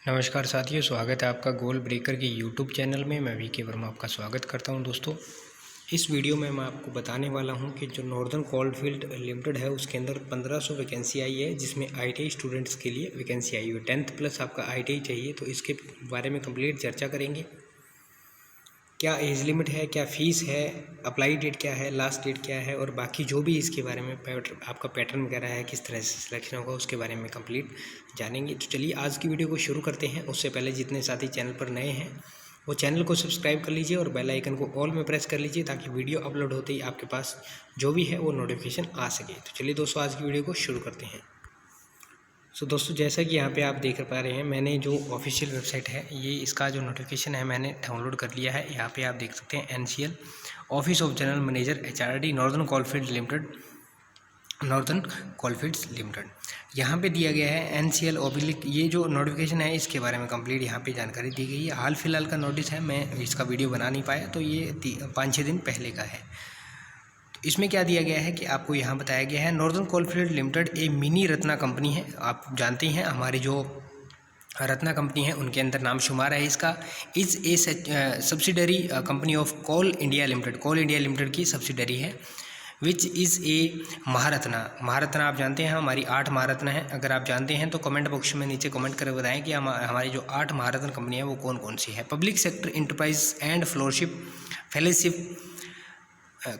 नमस्कार साथियों, स्वागत है आपका गोल ब्रेकर के यूट्यूब चैनल में। मैं वीके वर्मा आपका स्वागत करता हूं। दोस्तों, इस वीडियो में मैं आपको बताने वाला हूं कि जो नॉर्दर्न कोलफील्ड लिमिटेड है उसके अंदर 1500 वैकेंसी आई है, जिसमें आईटीआई स्टूडेंट्स के लिए वैकेंसी आई हुई है। 10th प्लस आपका आईटीआई चाहिए, तो इसके बारे में कंप्लीट चर्चा करेंगे। क्या एज लिमिट है, क्या फ़ीस है, अप्लाई डेट क्या है, लास्ट डेट क्या है, और बाकी जो भी इसके बारे में आपका पैटर्न वगैरह है, किस तरह से सिलेक्शन होगा, उसके बारे में कंप्लीट जानेंगे। तो चलिए आज की वीडियो को शुरू करते हैं। उससे पहले जितने साथी चैनल पर नए हैं वो चैनल को सब्सक्राइब कर लीजिए और बेल आइकन को ऑल में प्रेस कर लीजिए, ताकि वीडियो अपलोड होते ही आपके पास जो भी है वो नोटिफिकेशन आ सके। तो चलिए दोस्तों, आज की वीडियो को शुरू करते हैं। दोस्तों, जैसा कि यहाँ पे आप देख पा रहे हैं, मैंने जो ऑफिशियल वेबसाइट है, ये इसका जो नोटिफिकेशन है मैंने डाउनलोड कर लिया है। यहाँ पे आप देख सकते हैं NCL office of general manager HRD northern coalfield limited, northern coalfields limited. यहाँ पे दिया गया है एनसीएल ऑब्लिक, ये जो नोटिफिकेशन है इसके बारे में कंप्लीट यहाँ पे जानकारी दी गई है। हाल फिलहाल का नोटिस है, मैं इसका वीडियो बना नहीं पाया, तो ये 5-6 दिन पहले का है। इसमें क्या दिया गया है कि आपको यहाँ बताया गया है, northern coalfield limited A mini Ratna company है। आप जानते हैं हमारी जो रत्ना कंपनी है उनके अंदर नाम शुमार है इसका। Is a subsidiary company of Coal India Limited, Coal India Limited की सब्सिडरी है। Which is a Maharatna, Maharatna आप जानते हैं हमारी 8 महारत्ना है। अगर आप जानते हैं तो कमेंट बॉक्स में नीचे कमेंट कर बताएं कि हमारी जो 8 महारत्न कंपनी है वो कौन कौन सी है। Public sector enterprise and flourship fellowship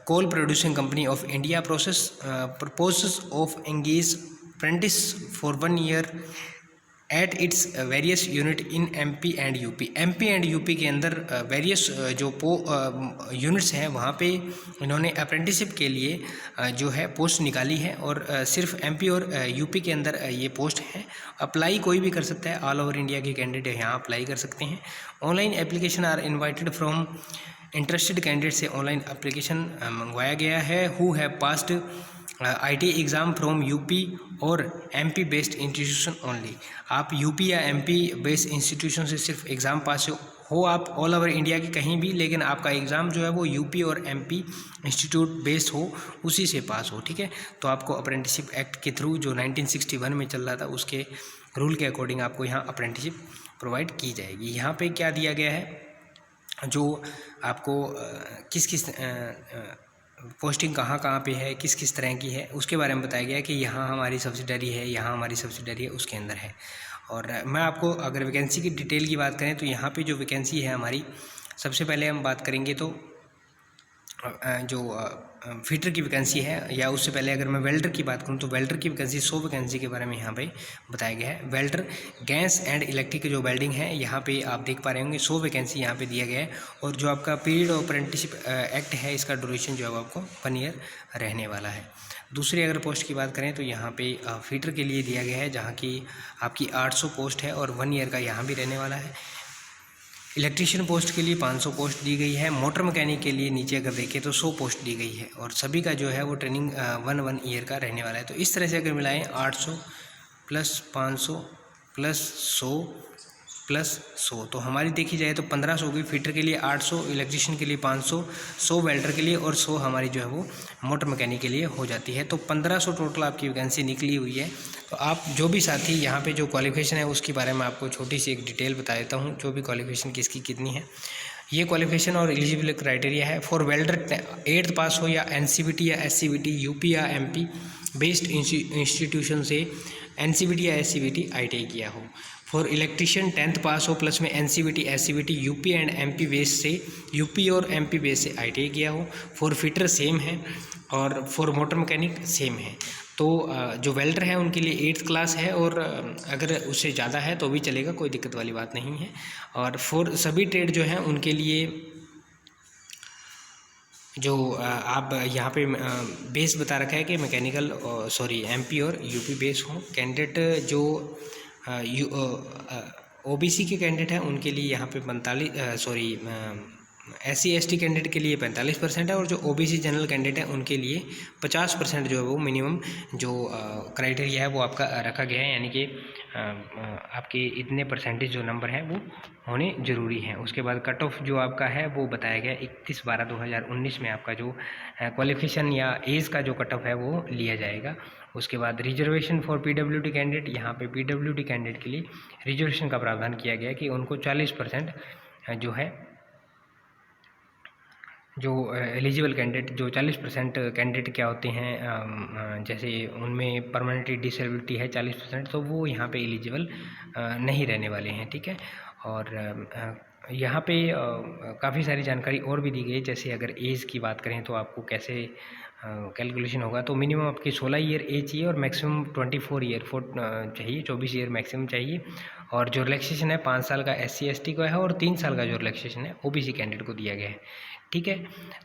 coal producing company of India proposes of engage apprentice for 1 year at its various unit in MP and UP। MP and UP के अंदर वेरियस जो यूनिट्स हैं वहाँ पे इन्होंने अप्रेंटिसशिप के लिए जो है पोस्ट निकाली है, और सिर्फ MP और यूपी के अंदर ये पोस्ट है। अप्लाई कोई भी कर सकता है, ऑल ओवर इंडिया के कैंडिडेट यहाँ अप्लाई कर सकते हैं। Online application are invited from interested candidate से ऑनलाइन एप्लीकेशन मंगवाया गया है। Who have passed IT exam from UP और एमपी बेस्ड इंस्टीट्यूशन ओनली। आप यूपी या एमपी बेस्ड इंस्टीट्यूशन से सिर्फ एग्ज़ाम पास हो आप ऑल ओवर इंडिया के कहीं भी, लेकिन आपका एग्ज़ाम जो है वो यूपी और एमपी इंस्टीट्यूट बेस्ड हो, उसी से पास हो, ठीक है। तो आपको अप्रेंटिसशिप एक्ट के थ्रू जो 1961 में चल रहा था उसके रूल के अकॉर्डिंग आपको यहाँ अप्रेंटिसशिप प्रोवाइड की जाएगी। यहाँ पे क्या दिया गया है, जो आपको किस किस पोस्टिंग कहाँ कहाँ पे है, किस किस तरह की है, उसके बारे में बताया गया है कि यहाँ हमारी सब्सिडरी है, यहाँ हमारी सब्सिडरी है, उसके अंदर है। और मैं आपको अगर वैकेंसी की डिटेल की बात करें तो यहाँ पे जो वैकेंसी है हमारी, सबसे पहले हम बात करेंगे तो जो फिटर की वैकेंसी है, या उससे पहले अगर मैं वेल्डर की बात करूं तो वेल्डर की वैकेंसी 100 वैकेंसी के बारे में यहाँ पे बताया गया है। वेल्डर गैस एंड इलेक्ट्रिक जो वेल्डिंग है, यहाँ पे आप देख पा रहे होंगे 100 वैकेंसी यहाँ पे दिया गया है। और जो आपका पीरियड ऑफ अप्रेंटिसशिप एक्ट है, इसका ड्यूरेशन जो है आपको 1 ईयर रहने वाला है। दूसरी अगर पोस्ट की बात करें तो यहाँ पे फिटर के लिए दिया गया है, जहाँ की आपकी 800 पोस्ट है और 1 ईयर का यहाँ भी रहने वाला है। इलेक्ट्रीशियन पोस्ट के लिए 500 पोस्ट दी गई है। मोटर मैकेनिक के लिए नीचे अगर देखें तो 100 पोस्ट दी गई है, और सभी का जो है वो ट्रेनिंग 1 ईयर का रहने वाला है। तो इस तरह से अगर मिलाएं 800 प्लस 500 प्लस 100 प्लस 100, तो हमारी देखी जाए तो 1500 होगी। फिटर के लिए 800, इलेक्ट्रीशियन के लिए 500, 100 वेल्डर के लिए, और 100 हमारी जो है वो मोटर मैकेनिक के लिए हो जाती है। तो 1500 टोटल आपकी वैकेंसी निकली हुई है। तो आप जो भी साथी यहाँ पे जो क्वालिफिकेशन है उसके बारे में आपको छोटी सी एक डिटेल बता देता हूँ, जो भी क्वालिफिकेशन किसकी कितनी है। ये क्वालिफिकेशन और एलिजिबल क्राइटेरिया है। फॉर वेल्डर 8th पास हो, या एनसीवीटी या एससीवीटी यूपी या एमपी बेस्ड इंस्टीट्यूशन से एनसीवीटी या एससीवीटी आईटीआई किया हो। फॉर इलेक्ट्रीशियन 10th पास हो, प्लस में NCVT SCVT UP and MP base से, यूपी और एमपी बेस से आईटीआई किया हो। फॉर फिटर सेम है, और फॉर मोटर मैकेनिक सेम है। तो जो वेल्डर है उनके लिए 8th क्लास है, और अगर उससे ज़्यादा है तो भी चलेगा, कोई दिक्कत वाली बात नहीं है। और फॉर सभी ट्रेड जो हैं उनके लिए जो आप यहाँ पे बेस बता रखा है कि मैकेनिकल एमपी और यूपी बेस हो। कैंडिडेट जो ओबीसी के कैंडिडेट हैं उनके लिए यहाँ पे SC ST कैंडिडेट के लिए 45% है और जो OBC जनरल कैंडिडेट है उनके लिए 50% जो है वो मिनिमम जो क्राइटेरिया है वो आपका रखा गया है, यानी कि आपके इतने परसेंटेज जो नंबर है वो होने ज़रूरी हैं। उसके बाद कट ऑफ जो आपका है वो बताया गया 31/12/2019 में आपका जो क्वालिफिकेशन या एज का जो कट ऑफ है वो लिया जाएगा। उसके बाद रिजर्वेशन फॉर PWD कैंडिडेट, यहाँ पे PWD कैंडिडेट के लिए रिजर्वेशन का प्रावधान किया गया कि उनको 40% जो है जो एलिजिबल कैंडिडेट जो 40% कैंडिडेट क्या होते हैं, जैसे उनमें परमानेंटली डिसेबिलिटी है 40%, तो वो यहाँ पे एलिजिबल नहीं रहने वाले हैं, ठीक है। और यहाँ पे काफ़ी सारी जानकारी और भी दी गई है, जैसे अगर एज की बात करें तो आपको कैसे कैलकुलेशन होगा, तो मिनिमम आपकी 16 ईयर एज चाहिए और मैक्सिमम 24 ईयर चाहिए, 24 ईयर मैक्सिमम चाहिए। और जो रिलैक्सेशन है 5 साल का SC ST का है और 3 साल का जो रिलैक्सेशन है OBC कैंडिडेट को दिया गया है, ठीक है।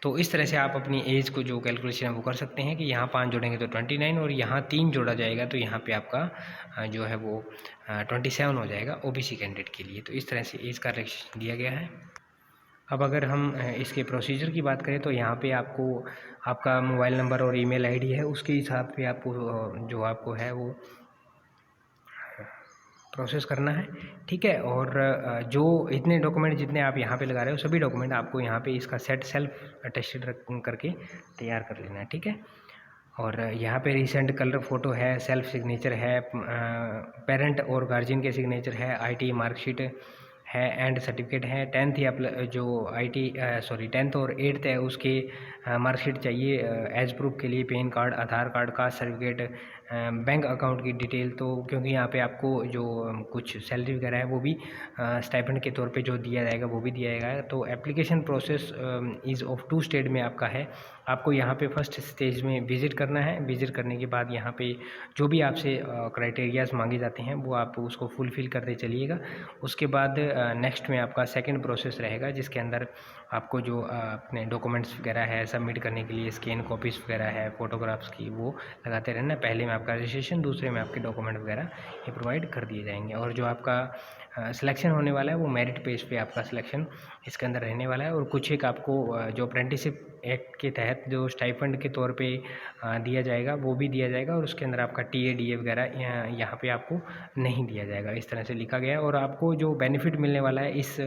तो इस तरह से आप अपनी एज को जो कैलकुलेशन है वो कर सकते हैं कि यहाँ 5 जोड़ेंगे तो 29 और यहाँ 3 जोड़ा जाएगा तो यहाँ पे आपका जो है वो 27 हो जाएगा OBC कैंडिडेट के लिए। तो इस तरह से एज का रिलैक्सेशन दिया गया है। अब अगर हम इसके प्रोसीजर की बात करें तो यहाँ पे आपको आपका मोबाइल नंबर और ईमेल आईडी है, उसके हिसाब से आपको जो आपको है वो प्रोसेस करना है, ठीक है। और जो इतने डॉक्यूमेंट जितने आप यहाँ पे लगा रहे हो सभी डॉक्यूमेंट आपको यहाँ पे इसका सेट सेल्फ अटेस्टेड करके तैयार कर लेना है, ठीक है। और यहाँ पे रिसेंट कलर फ़ोटो है, सेल्फ सिग्नेचर है, पेरेंट और गार्जियन के सिग्नेचर है, IT मार्कशीट है एंड सर्टिफिकेट है, 10th या जो IT 10th और 8th है उसके मार्कशीट चाहिए एज प्रूफ के लिए, PAN card, Aadhaar card, caste certificate, bank account की डिटेल। तो क्योंकि यहाँ पे आपको जो कुछ सैलरी वगैरह है वो भी स्टाइपेंड के तौर पे जो दिया जाएगा वो भी दिया जाएगा। तो application process is of 2 stage में आपका है। आपको यहाँ पे फर्स्ट स्टेज में विज़िट करना है, विज़िट करने के बाद यहाँ पे जो भी आपसे क्राइटेरियाज मांगे जाते हैं वो आप उसको फुलफ़िल करते चलिएगा। उसके बाद नेक्स्ट में आपका सेकंड प्रोसेस रहेगा जिसके अंदर आपको जो अपने डॉक्यूमेंट्स वगैरह है सबमिट करने के लिए स्कैन कॉपीज़ वगैरह है, फ़ोटोग्राफ्स की, वो लगाते रहना। पहले में आपका रजिस्ट्रेशन, दूसरे में आपके डॉक्यूमेंट वगैरह ये प्रोवाइड कर दिए जाएंगे। और जो आपका सिलेक्शन होने वाला है वो मेरिट बेस पे आपका सिलेक्शन इसके अंदर रहने वाला है। और कुछ एक आपको जो अप्रेंटिसशिप एक्ट के तहत जो स्टाइपेंड के तौर पे दिया जाएगा वो भी दिया जाएगा और उसके अंदर आपका TA DA वगैरह यहाँ पे आपको नहीं दिया जाएगा, इस तरह से लिखा गया है। और आपको जो बेनिफिट मिलने वाला है इस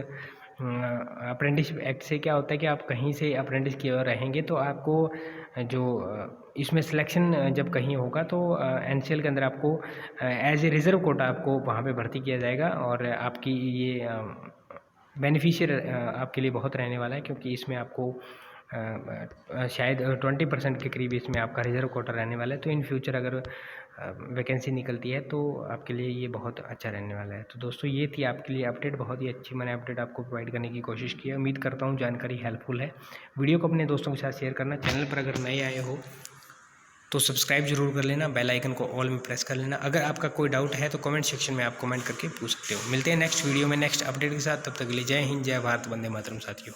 अप्रेंटिसशिप एक्ट से क्या होता है कि आप कहीं से अप्रेंटिस किए हुए रहेंगे तो आपको जो इसमें सिलेक्शन जब कहीं होगा तो NCL के अंदर आपको एज ए रिज़र्व कोटा आपको वहाँ पे भर्ती किया जाएगा। और आपकी ये बेनिफिशियर आपके लिए बहुत रहने वाला है, क्योंकि इसमें आपको शायद 20% के करीब इसमें आपका रिज़र्व कोटा रहने वाला है। तो इन फ्यूचर अगर वैकेंसी निकलती है तो आपके लिए ये बहुत अच्छा रहने वाला है। तो दोस्तों ये थी आपके लिए अपडेट, बहुत ही अच्छी मैंने अपडेट आपको प्रोवाइड करने की कोशिश की है। उम्मीद करता हूँ जानकारी हेल्पफुल है। वीडियो को अपने दोस्तों के साथ शेयर करना। चैनल पर अगर नए आए हो तो सब्सक्राइब जरूर कर लेना, बेल आइकन को ऑल में प्रेस कर लेना। अगर आपका कोई डाउट है तो कमेंट सेक्शन में आप कमेंट करके पूछ सकते हो। मिलते हैं नेक्स्ट वीडियो में नेक्स्ट अपडेट के साथ, तब तक के लिए जय हिंद, जय भारत, वंदे मातरम साथियों।